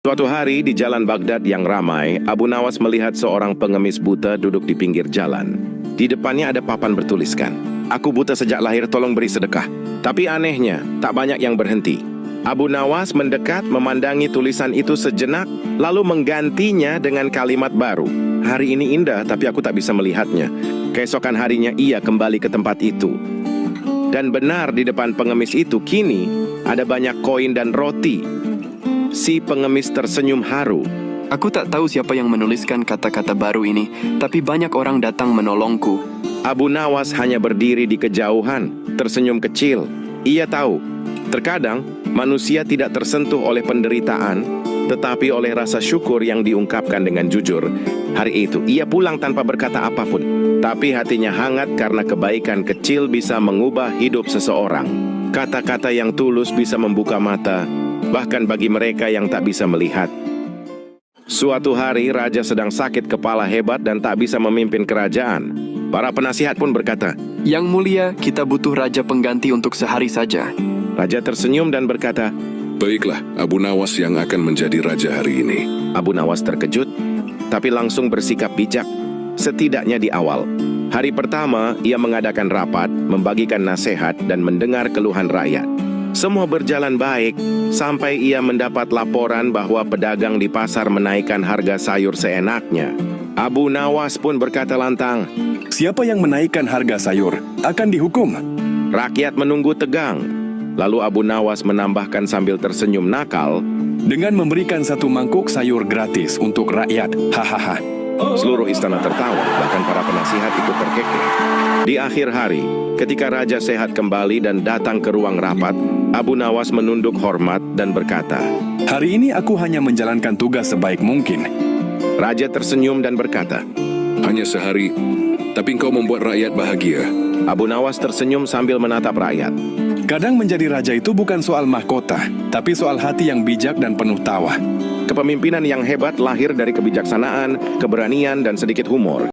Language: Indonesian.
Suatu hari di jalan Baghdad yang ramai, Abu Nawas melihat seorang pengemis buta duduk di pinggir jalan. Di depannya ada papan bertuliskan, "Aku buta sejak lahir, tolong beri sedekah." Tapi anehnya, tak banyak yang berhenti. Abu Nawas mendekat memandangi tulisan itu sejenak, lalu menggantinya dengan kalimat baru. "Hari ini indah, tapi aku tak bisa melihatnya." Keesokan harinya ia kembali ke tempat itu. Dan benar di depan pengemis itu kini ada banyak koin dan roti. Si pengemis tersenyum haru. Aku tak tahu siapa yang menuliskan kata-kata baru ini, tapi banyak orang datang menolongku. Abu Nawas hanya berdiri di kejauhan, tersenyum kecil. Ia tahu, terkadang manusia tidak tersentuh oleh penderitaan, tetapi oleh rasa syukur yang diungkapkan dengan jujur. Hari itu ia pulang tanpa berkata apapun, tapi hatinya hangat karena kebaikan kecil bisa mengubah hidup seseorang. Kata-kata yang tulus bisa membuka mata, bahkan bagi mereka yang tak bisa melihat. Suatu hari, raja sedang sakit kepala hebat dan tak bisa memimpin kerajaan. Para penasihat pun berkata, Yang mulia, kita butuh raja pengganti untuk sehari saja. Raja tersenyum dan berkata, "Baiklah, Abu Nawas yang akan menjadi raja hari ini." Abu Nawas terkejut, tapi langsung bersikap bijak, setidaknya di awal. Hari pertama, ia mengadakan rapat, membagikan nasihat, dan mendengar keluhan rakyat. Semua berjalan baik, sampai ia mendapat laporan bahwa pedagang di pasar menaikkan harga sayur seenaknya. Abu Nawas pun berkata lantang, Siapa yang menaikkan harga sayur akan dihukum. rakyat menunggu tegang. Lalu Abu Nawas menambahkan sambil tersenyum nakal, Dengan memberikan satu mangkuk sayur gratis untuk rakyat. Hahaha. seluruh istana tertawa, bahkan para penasihat ikut terkekeh. Di akhir hari, ketika raja sehat kembali dan datang ke ruang rapat, Abu Nawas menunduk hormat dan berkata, Hari ini aku hanya menjalankan tugas sebaik mungkin. Raja tersenyum dan berkata, Hanya sehari, tapi engkau membuat rakyat bahagia. Abu Nawas tersenyum sambil menatap rakyat. Kadang menjadi raja itu bukan soal mahkota, tapi soal hati yang bijak dan penuh tawa. Kepemimpinan yang hebat lahir dari kebijaksanaan, keberanian, dan sedikit humor.